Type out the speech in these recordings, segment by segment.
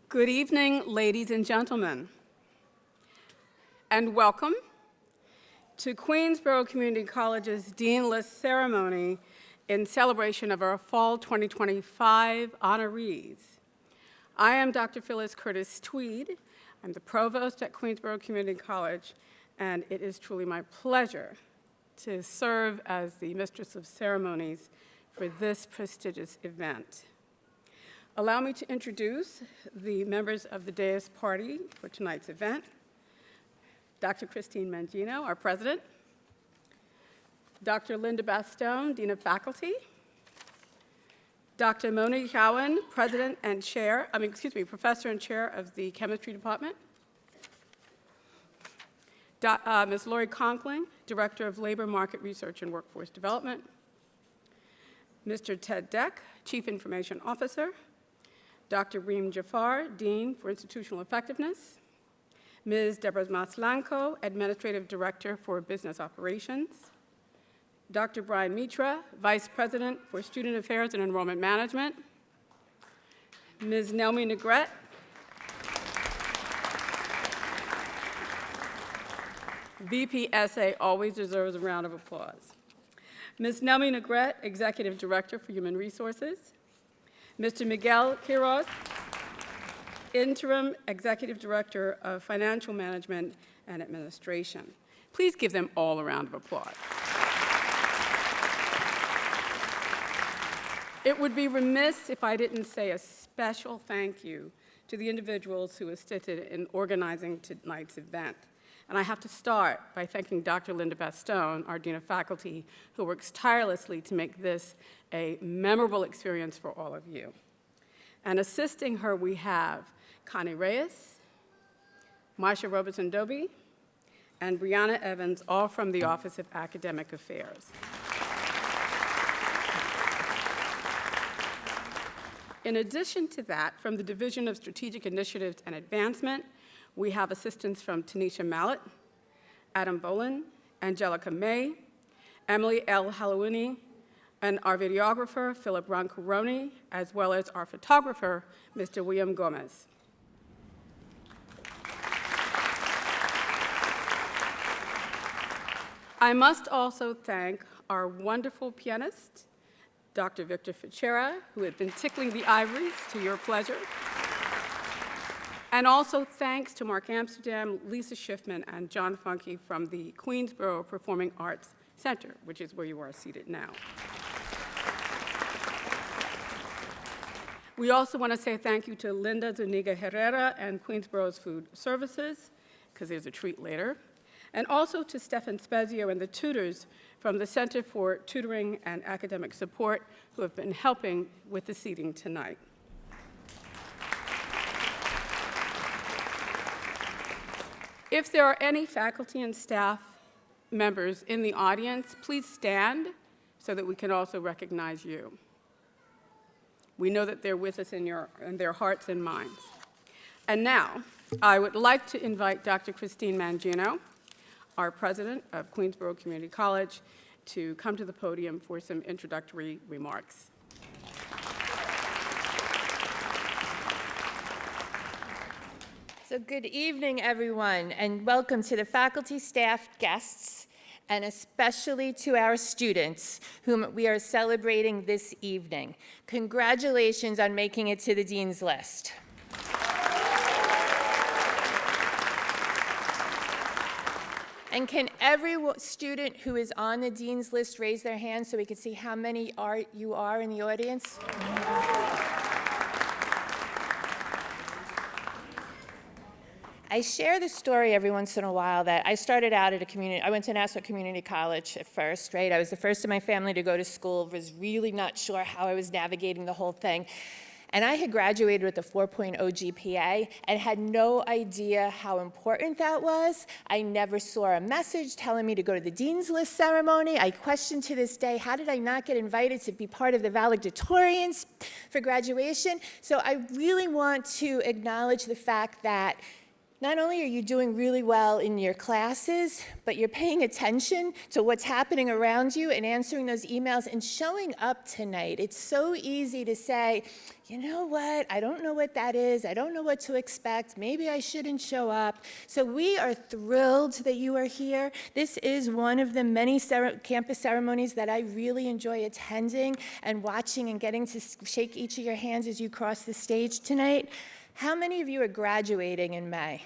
Good evening, ladies and gentlemen, and welcome to Queensborough Community College's Dean List ceremony in celebration of our Fall 2025 honorees. I am Dr. Phyllis Curtis Tweed. I'm the provost at Queensborough Community College, and it is truly my pleasure to serve as the mistress of ceremonies for this prestigious event. Allow me to introduce the members of the dais party for tonight's event. Dr. Christine Mangino, our president. Dr. Linda Bastone, Dean of Faculty. Dr. Monique Cowan, professor and chair of the chemistry department. Ms. Lori Conkling, director of labor market research and workforce development. Mr. Ted Deck, chief information officer. Dr. Reem Jafar, Dean for Institutional Effectiveness. Ms. Deborah Maslanko, Administrative Director for Business Operations. Dr. Brian Mitra, Vice President for Student Affairs and Enrollment Management. Ms. Nelmi Negrete, VPSA always deserves a round of applause. Ms. Nelmi Negrete, Executive Director for Human Resources. Mr. Miguel Quiroz, Interim Executive Director of Financial Management and Administration. Please give them all a round of applause. It would be remiss if I didn't say a special thank you to the individuals who assisted in organizing tonight's event. And I have to start by thanking Dr. Linda Bastone, our Dean of Faculty, who works tirelessly to make this a memorable experience for all of you. And assisting her, we have Connie Reyes, Marsha Robertson-Doby, and Brianna Evans, all from the Office of Academic Affairs. In addition to that, from the Division of Strategic Initiatives and Advancement, we have assistance from Tanisha Mallet, Adam Bolin, Angelica May, Emily L. Hallouni, and our videographer, Philip Roncaroni, as well as our photographer, Mr. William Gomez. I must also thank our wonderful pianist, Dr. Victor Fichera, who had been tickling the ivories to your pleasure. And also thanks to Mark Amsterdam, Lisa Schiffman, and John Funke from the Queensborough Performing Arts Center, which is where you are seated now. We also want to say thank you to Linda Zuniga Herrera and Queensborough's Food Services, because there's a treat later, and also to Stefan Spezio and the tutors from the Center for Tutoring and Academic Support who have been helping with the seating tonight. If there are any faculty and staff members in the audience, please stand so that we can also recognize you. We know that they're with us in their hearts and minds. And now, I would like to invite Dr. Christine Mangino, our president of Queensborough Community College, to come to the podium for some introductory remarks. So good evening, everyone, and welcome to the faculty, staff, guests, and especially to our students, whom we are celebrating this evening. Congratulations on making it to the Dean's List. And can every student who is on the Dean's List raise their hand so we can see how many you are in the audience? I share this story every once in a while that I started out at I went to Nassau Community College at first, right? I was the first in my family to go to school, was really not sure how I was navigating the whole thing. And I had graduated with a 4.0 GPA and had no idea how important that was. I never saw a message telling me to go to the Dean's List ceremony. I question to this day, how did I not get invited to be part of the valedictorians for graduation? So I really want to acknowledge the fact that Not only are you doing really well in your classes, but you're paying attention to what's happening around you and answering those emails and showing up tonight. It's so easy to say, you know what, I don't know what that is, I don't know what to expect, maybe I shouldn't show up. So we are thrilled that you are here. This is one of the many campus ceremonies that I really enjoy attending and watching and getting to shake each of your hands as you cross the stage tonight. How many of you are graduating in May?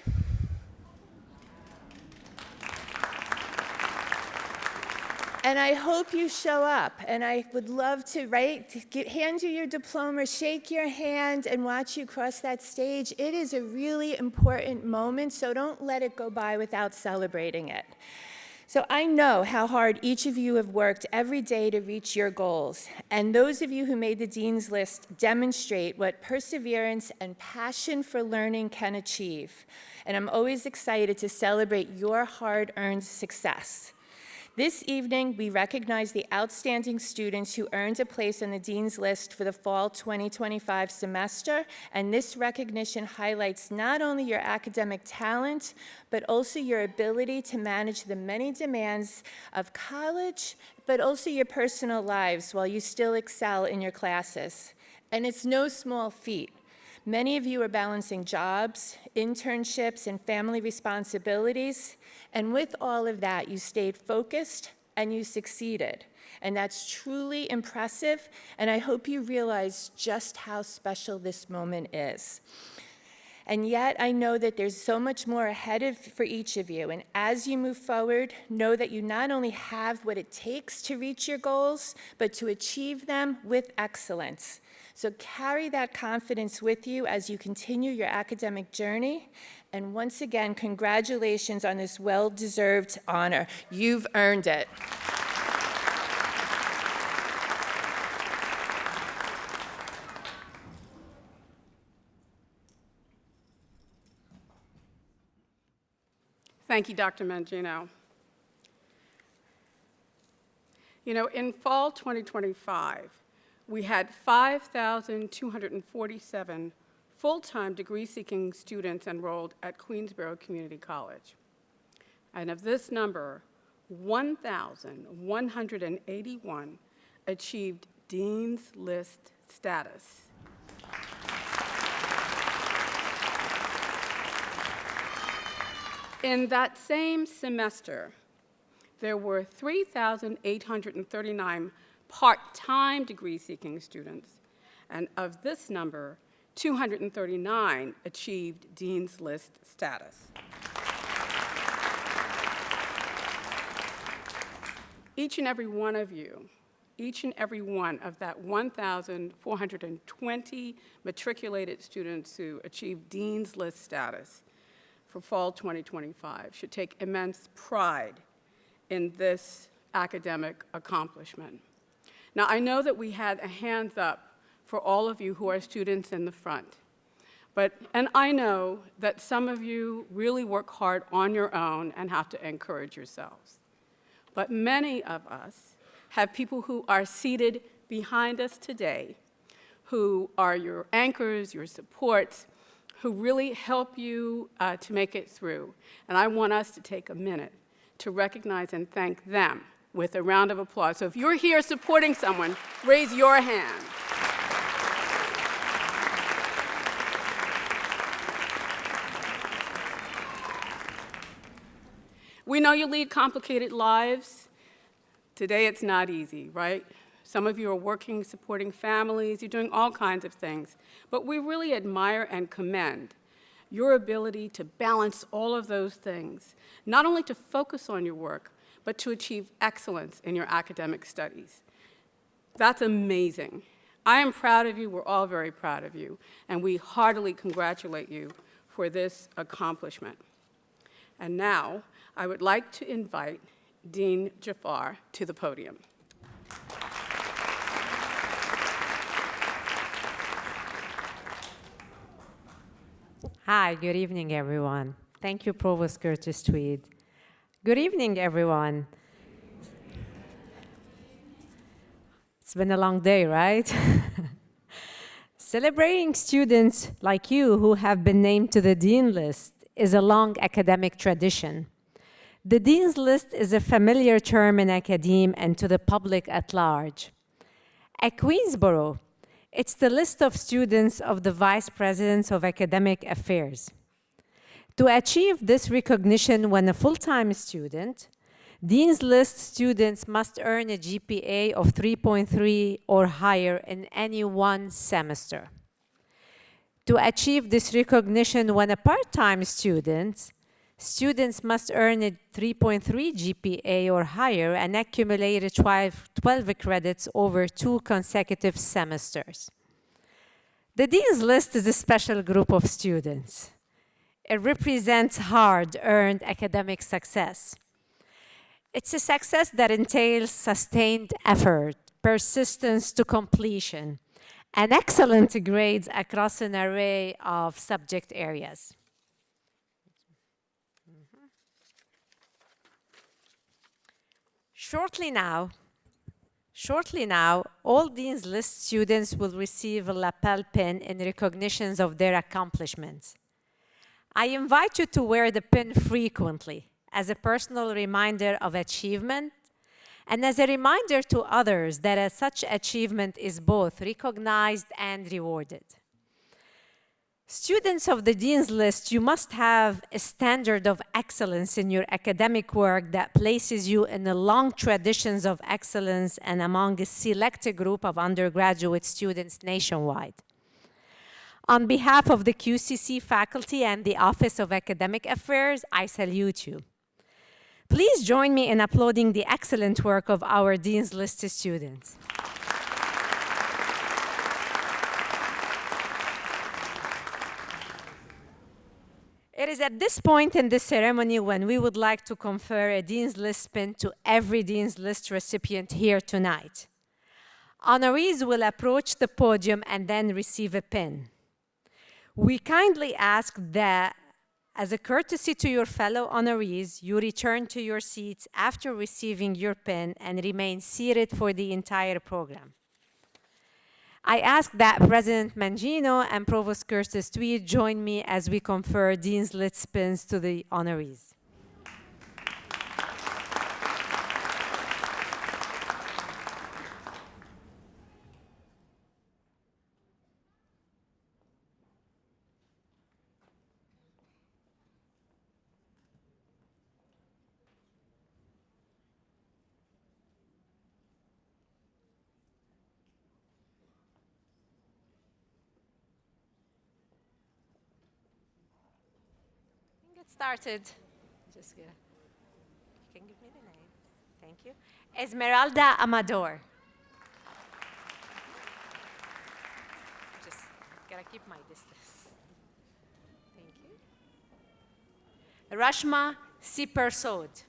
And I hope you show up, and I would love to, hand you your diploma, shake your hand, and watch you cross that stage. It is a really important moment, so don't let it go by without celebrating it. So I know how hard each of you have worked every day to reach your goals, and those of you who made the Dean's List demonstrate what perseverance and passion for learning can achieve. And I'm always excited to celebrate your hard-earned success. This evening, we recognize the outstanding students who earned a place on the Dean's List for the fall 2025 semester, and this recognition highlights not only your academic talent, but also your ability to manage the many demands of college, but also your personal lives while you still excel in your classes. And it's no small feat. Many of you are balancing jobs, internships, and family responsibilities, and with all of that, you stayed focused and you succeeded. And that's truly impressive, and I hope you realize just how special this moment is. And yet, I know that there's so much more ahead for each of you, and as you move forward, know that you not only have what it takes to reach your goals, but to achieve them with excellence. So carry that confidence with you as you continue your academic journey. And once again, congratulations on this well-deserved honor. You've earned it. Thank you, Dr. Mangino. You know, in fall 2025, we had 5,247 full-time degree-seeking students enrolled at Queensborough Community College. And of this number, 1,181 achieved Dean's List status. In that same semester, there were 3,839 part-time degree-seeking students, and of this number, 239 achieved Dean's List status. Each and every one of you, each and every one of that 1,420 matriculated students who achieved Dean's List status for fall 2025 should take immense pride in this academic accomplishment. Now, I know that we had a hands up for all of you who are students in the front, and I know that some of you really work hard on your own and have to encourage yourselves. But many of us have people who are seated behind us today, who are your anchors, your supports, who really help you to make it through. And I want us to take a minute to recognize and thank them with a round of applause. So if you're here supporting someone, raise your hand. We know you lead complicated lives. Today it's not easy, right? Some of you are working, supporting families, you're doing all kinds of things. But we really admire and commend your ability to balance all of those things, not only to focus on your work, but to achieve excellence in your academic studies. That's amazing. I am proud of you, we're all very proud of you, and we heartily congratulate you for this accomplishment. And now, I would like to invite Dean Jafar to the podium. Hi, good evening, everyone. Thank you, Provost Curtis Tweed. Good evening, everyone. It's been a long day, right? Celebrating students like you who have been named to the Dean List is a long academic tradition. The Dean's List is a familiar term in academia and to the public at large. At Queensborough, it's the list of students of the Vice Presidents of Academic Affairs. To achieve this recognition when a full-time student, Dean's List students must earn a GPA of 3.3 or higher in any one semester. To achieve this recognition when a part-time student, students must earn a 3.3 GPA or higher and accumulate 12 credits over 2 consecutive semesters. The Dean's List is a special group of students. It represents hard-earned academic success. It's a success that entails sustained effort, persistence to completion, and excellent grades across an array of subject areas. Shortly now, all Dean's List students will receive a lapel pin in recognition of their accomplishments. I invite you to wear the pin frequently as a personal reminder of achievement and as a reminder to others that such achievement is both recognized and rewarded. Students of the Dean's List, you must have a standard of excellence in your academic work that places you in the long traditions of excellence and among a select group of undergraduate students nationwide. On behalf of the QCC faculty and the Office of Academic Affairs, I salute you. Please join me in applauding the excellent work of our Dean's List students. It is at this point in the ceremony when we would like to confer a Dean's List pin to every Dean's List recipient here tonight. Honorees will approach the podium and then receive a pin. We kindly ask that, as a courtesy to your fellow honorees, you return to your seats after receiving your pin and remain seated for the entire program. I ask that President Mangino and Provost Curtis Tweed join me as we confer Dean's List pins to the honorees. Get started. Just you can give me the name. Thank you. Esmeralda Amador. Just gotta keep my distance. Thank you. Rashma Sipersod.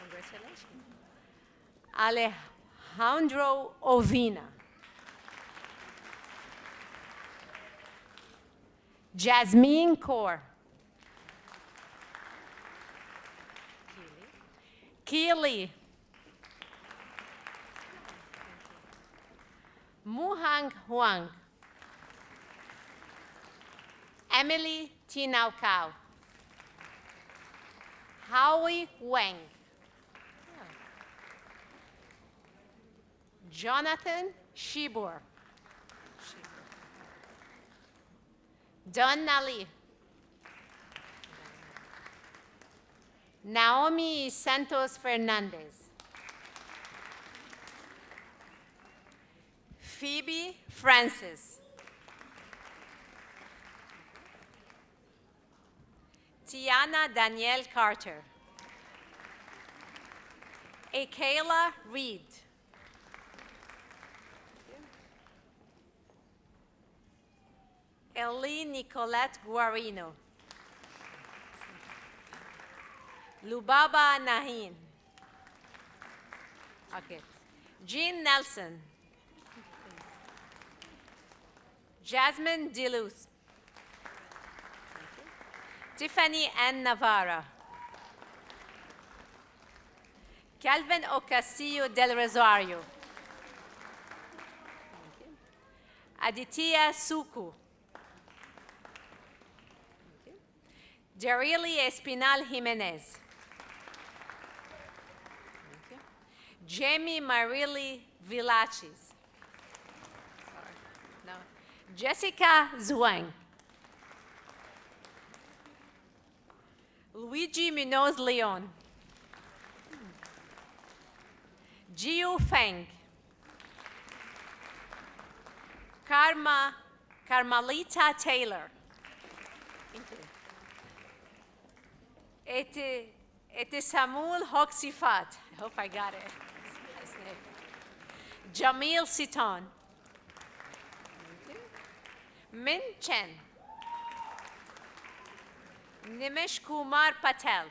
Congratulations. Alejandro Ovina. Jasmine Kaur. Keely. Muhang Huang. Emily Tinau Kao. Howie Wang. Jonathan Shibor. Don Nali. Naomi Santos Fernandez. Phoebe Francis. Tiana Danielle Carter. Akela Reed. Ellie Nicolette Guarino. Lubaba Nahin. Okay. Jean Nelson. Jasmine Deluz. Tiffany Ann Navarra. Calvin Ocasio del Rosario. Aditya Suku. Darili Espinal Jimenez. Jamie Marili Villaches. No. Jessica Zhuang. Luigi Munoz Leon. Jiu Feng. Carmelita Taylor. Samul Hoxifat. I hope I got it. Nice name. Jamil Siton. Min Chen. Nimish Kumar Patel.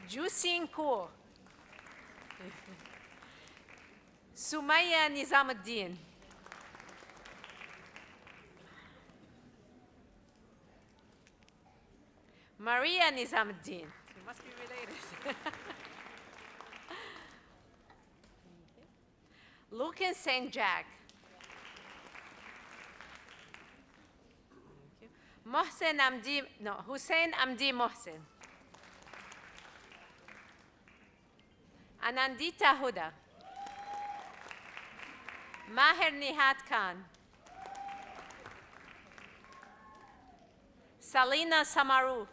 Jusin Kaur. Sumaya Nizamuddin. Maria Nizamuddin. You must be related. Lucan St. Jack. Mohsen Amdi, no, Hussein Amdi Mohsen. Anandita Huda. Maher Nihat Khan. Salina Samaru.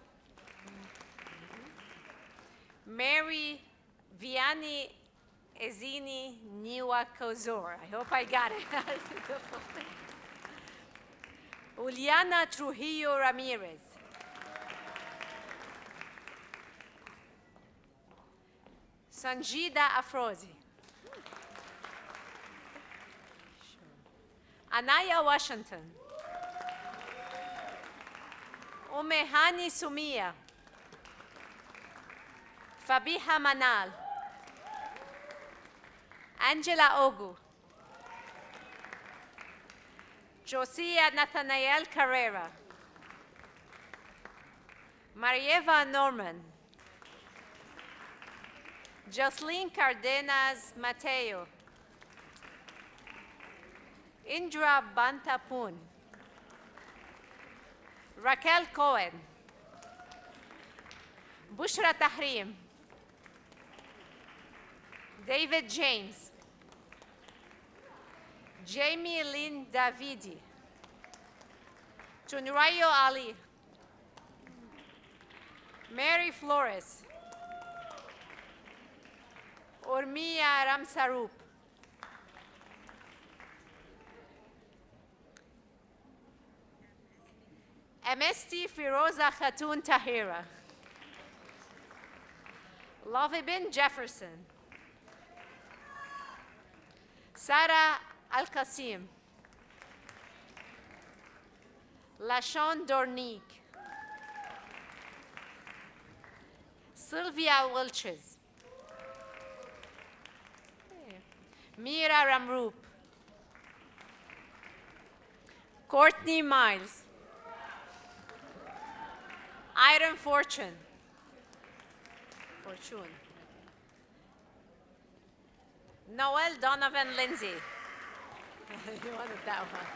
Mary Vianney Ezini Niwakozor. I hope I got it. Uliana Trujillo Ramirez. Sanjida Afrozi. Anaya Washington. Umehani Sumia. Fabiha Manal. Angela Ogu. Josiah Nathanael Carrera. Marieva Norman. Jocelyn Cardenas Mateo. Indra Bantapun. Raquel Cohen. Bushra Tahrim. David James. Jamie Lynn Davidi. Tunrayo Ali. Mary Flores. Urmia Ramsarup. MST Firoza Khatun Tahira. Lovibin Jefferson. Sarah Al-Qasim. Lashon Dornick. Sylvia Wilches. Mira Ramroop. Courtney Miles. Iron Fortune. Noel Donovan Lindsay. You wanted that one.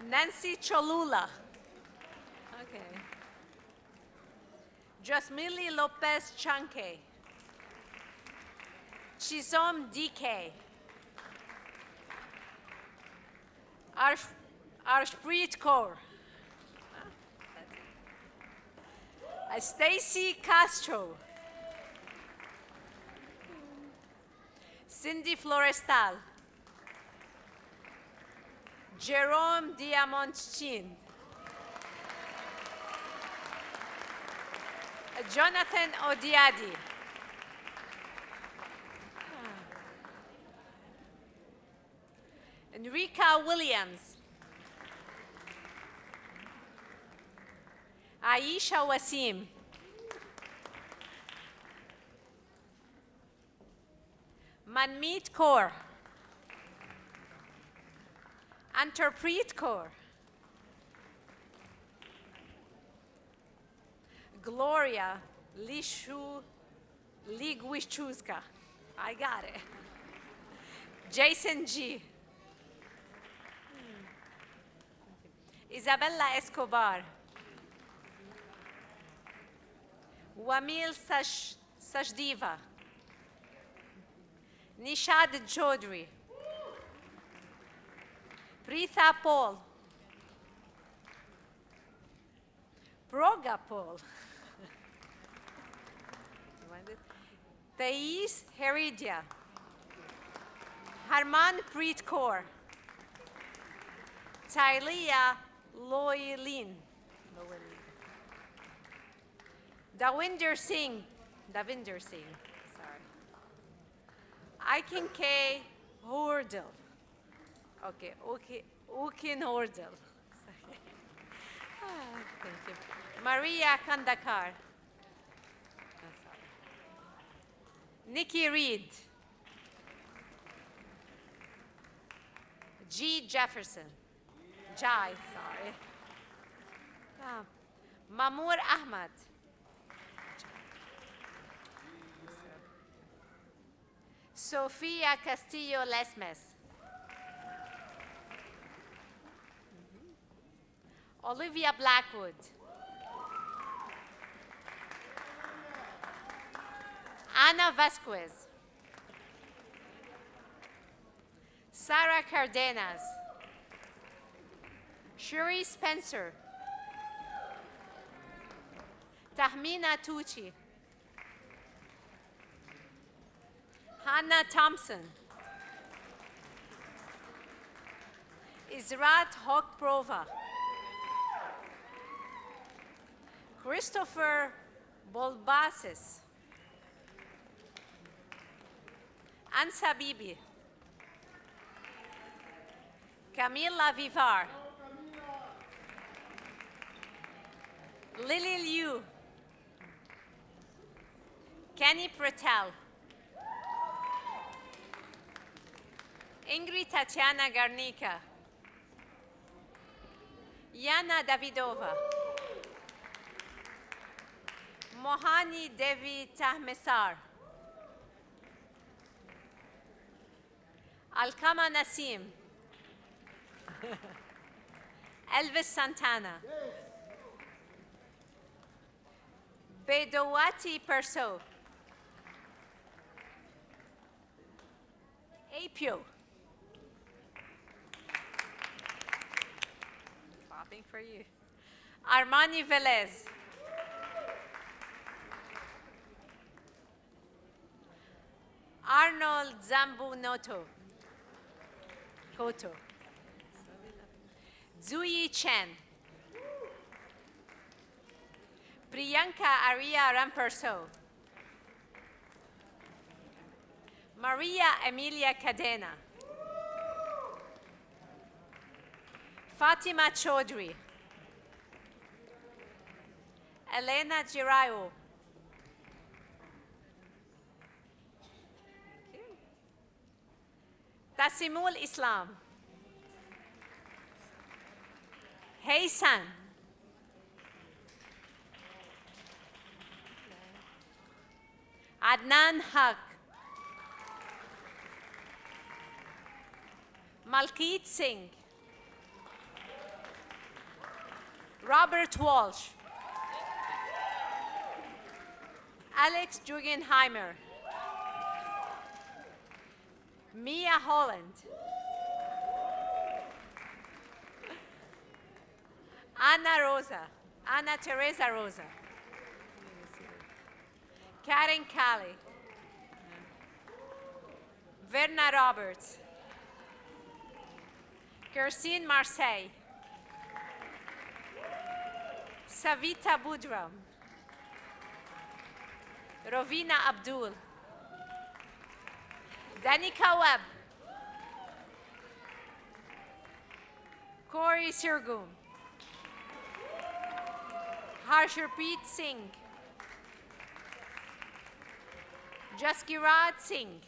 Nancy Cholula. Okay. Jasmili Lopez Chanke. Chisom DK. Arshpreet Kaur. Stacy Castro. Cindy Florestal. Jerome Diamonchin. Jonathan Odiadi. Enrica Williams. Aisha Wasim. Manmeet Kaur. Antarpreet Kaur. Gloria Ligwichuska. I got it. Jason G. Isabella Escobar, Wamil Sajdiva, Nishad Chaudhry, Preetha Paul, Proga Paul, Thais Heridia, Harman Preet Kaur, Tylia Loylin, Davinder Singh, sorry. Ikin K. Hordel. Okay, Ukin Hordel. Thank you. Maria Kandakar. Nikki Reed. G. Jefferson. Jai, sorry. Mamour Ahmad. Sofia Castillo Lesmes. Olivia Blackwood. Ana Vasquez. Sarah Cardenas. Shuri Spencer. Tahmina Tucci. Hannah Thompson. Israt Hokprova. Christopher Bolbasis. Ansa Bibi. Camila Vivar. Lily Liu. Kenny Pretel. Ingrid Tatiana Garnica. Yana Davidova. Mohani Devi Tahmesar. Alkama Nasim. Elvis Santana. Bedowati Perso. Apio. Clapping for you. Armani Velez. Arnold Zambunoto. Koto. Zuyi Chen. Priyanka Arya Ramperso. Maria Emilia Cadena. Fatima Chaudhry. Elena Girayo. Tasimul Islam. Haysan. Adnan Haq. Malkeet Singh. Robert Walsh. Alex Jugenheimer. Mia Holland. Anna Teresa Rosa. Karen Kali. Verna Roberts. Kirstine Marseille. Savita Budram. Rovina Abdul. Danica Webb. Corey Sirgum. Harsharpreet Singh. Jaskirat Singh.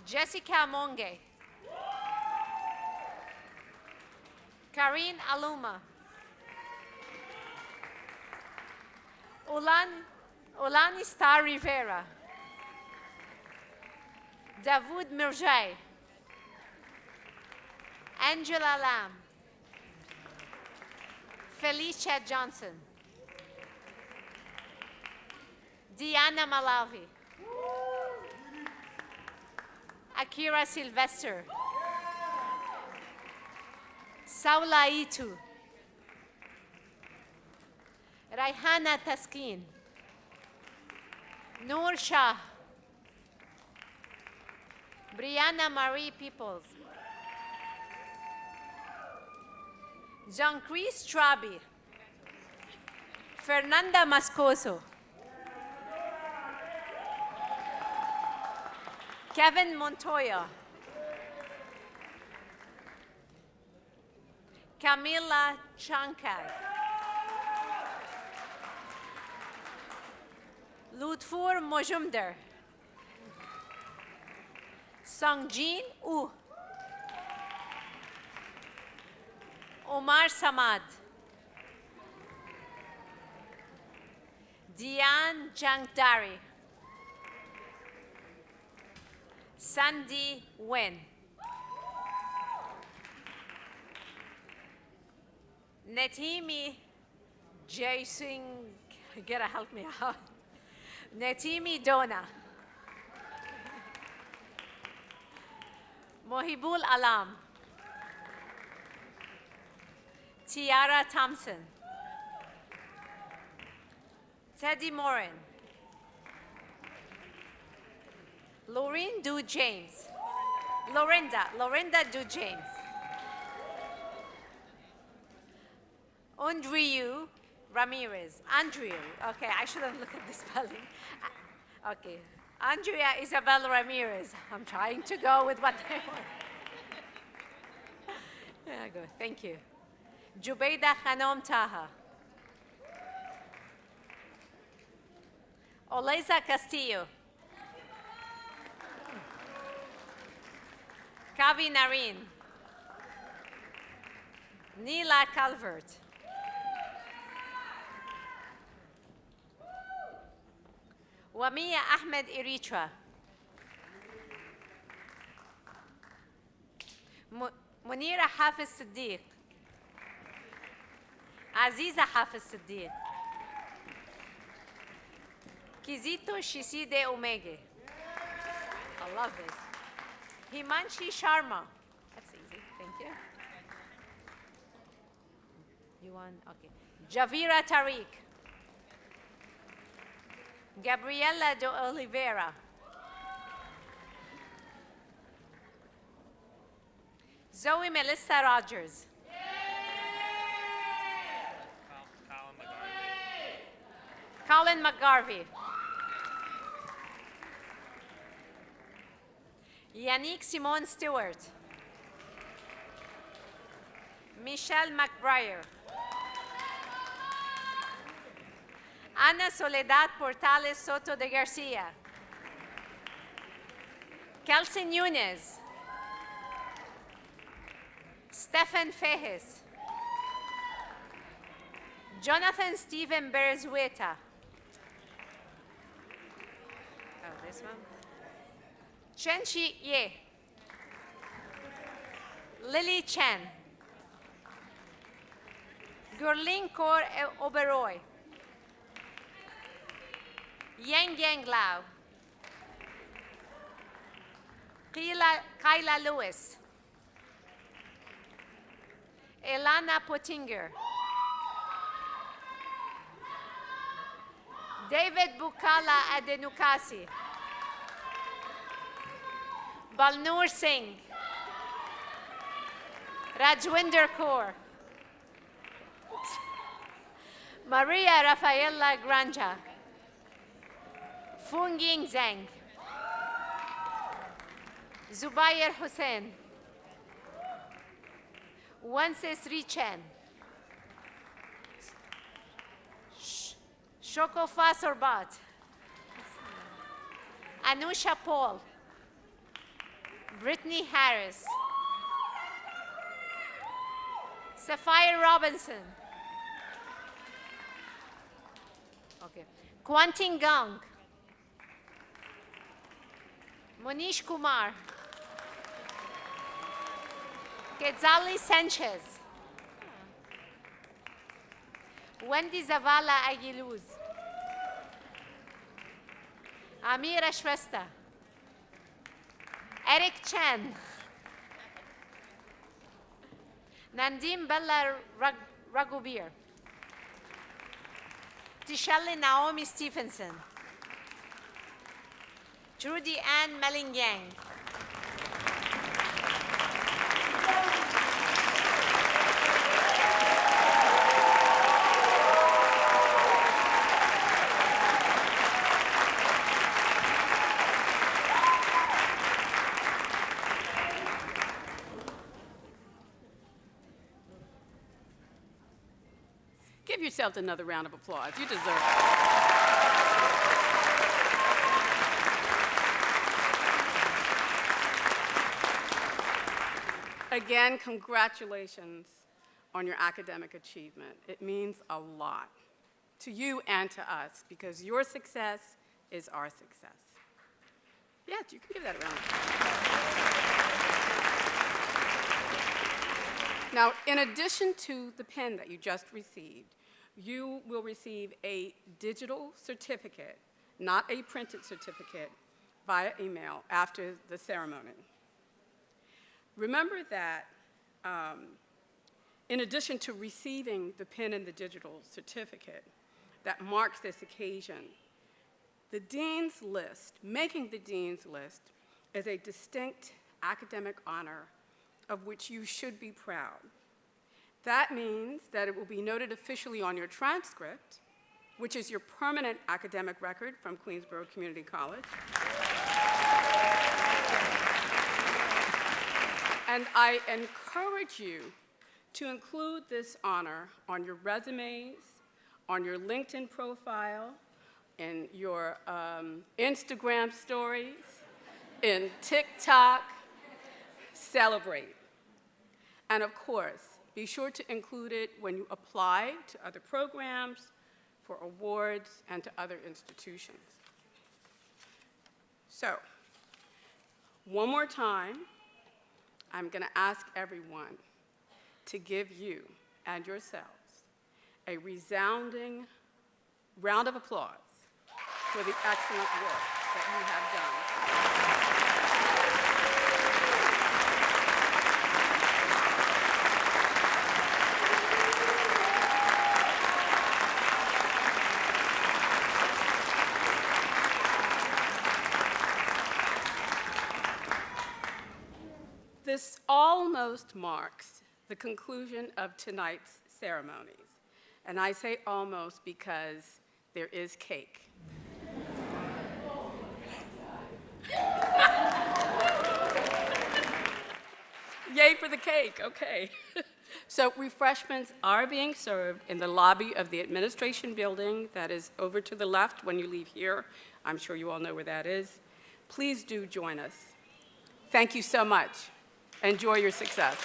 Jessica Monge. Karine Aluma. Olani Star Rivera. Davud Mirjai. Angela Lamb, Felicia Johnson, Diana Malavi, Akira Sylvester, Saula Itu, Raihana Taskin, Noor Shah, Brianna Marie Peoples, Jean-Chris Trabi, Fernanda Mascoso, Kevin Montoya, Camila Chankay, Lutfur Mojumder, Songjin U, Omar Samad, Diane Jangdari, Sandy Wen, Netimi Jaising, you gotta help me out. Netimi Dona, Mohibul Alam, Tiara Thompson, Teddy Morin, Laureen Du James, Lorinda Du James, Andrew Ramirez, Andrew, okay, I shouldn't look at the spelling. Okay, Andrea Isabel Ramirez. I'm trying to go with what they want. Yeah, good, thank you. Jubaida Khanom Taha. Oleza Castillo. Kavi Nareen. Neela Calvert. Wamia Ahmed Eritrea. Munira Hafiz Siddiq. Aziza Hafiz Siddiq. Kizito Shiside Omege. I love this. Himanshi Sharma. That's easy, thank you. You want, okay. Javira Tariq. Gabriela de Oliveira. Zoe Melissa Rogers. Colin McGarvey. Yannick Simone Stewart. Michelle McBriar. Ana Soledad Portales Soto de Garcia. Kelson Nunez. Stefan Fejes. Jonathan Stephen Berzueta. Oh, this one. Chenchi Ye. Lily Chen. Gurling Kor Oberoi. Yang Yang Lau. Kyla Lewis. Elana Pottinger. David Bukala Adenukasi. Balnoor Singh. Rajwinder Kaur. Maria Rafaela Granja. Fungying Zhang. Zubair Hussain. Wences Chen. Shokofa Sorbat. Anusha Paul. Brittany Harris. Sapphire Robinson. Okay. Kwanting Gong. Monish Kumar. Quetzali Sanchez. Wendy Zavala Aguiluz. Amira Shrestha. Eric Chen. Nandim Bella Raghubir. Tishalli Naomi Stephenson. Trudy Ann Melingyang. Give yourselves another round of applause. You deserve it. Again, congratulations on your academic achievement. It means a lot to you and to us because your success is our success. Yes, you can give that a round. Now, in addition to the pen that you just received, you will receive a digital certificate, not a printed certificate, via email after the ceremony. Remember that in addition to receiving the pen and the digital certificate that marks this occasion, the Dean's List, making the Dean's List, is a distinct academic honor of which you should be proud. That means that it will be noted officially on your transcript, which is your permanent academic record from Queensborough Community College. And I encourage you to include this honor on your resumes, on your LinkedIn profile, in your Instagram stories, in TikTok. Celebrate. And of course, be sure to include it when you apply to other programs, for awards, and to other institutions. So, one more time, I'm going to ask everyone to give you and yourselves a resounding round of applause for the excellent work that you have done. This almost marks the conclusion of tonight's ceremonies. And I say almost because there is cake. Yay for the cake, okay. So refreshments are being served in the lobby of the administration building that is over to the left when you leave here. I'm sure you all know where that is. Please do join us. Thank you so much. Enjoy your success.